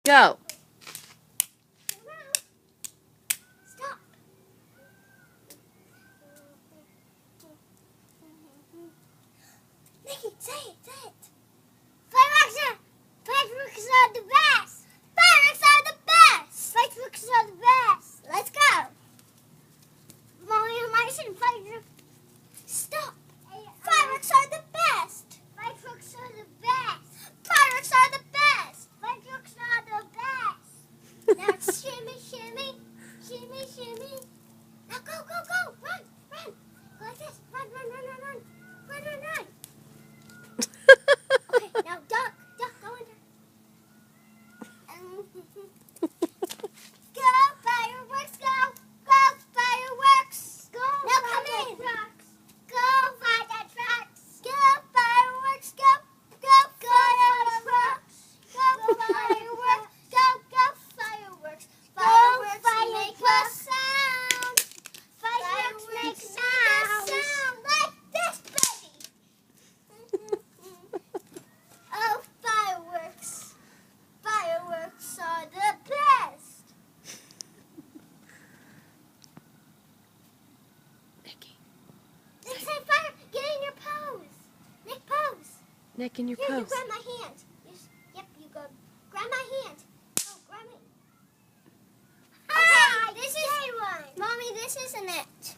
Go. Stop. Nikki, say it. Fireworks are the best. Fireworks are the best. Fireworks are the best. Let's go. Mommy, I said fireworks. Stop. Fireworks are the best. Fireworks are the best. Fireworks are the best. Fireworks are the best. Now it's shimmy, shimmy, shimmy, shimmy. Now go. Run. Go like this. Run. Run. Okay, now duck, go in there. Go, fireworks, go, fireworks. Go, now come in. Go, fire trucks. Go, fireworks, go, fireworks. Go, fireworks, go, fireworks. Fireworks make a sound. Fireworks make a sound like this, baby. Oh, fireworks. Fireworks are the best. Nikki. Nick, say fire. Get in your pose. Nick, pose. Nick, in your Here, pose. you grab my hand. You go. Grab my hand. Oh, grab me. Hi, this is one. Mommy, this isn't it.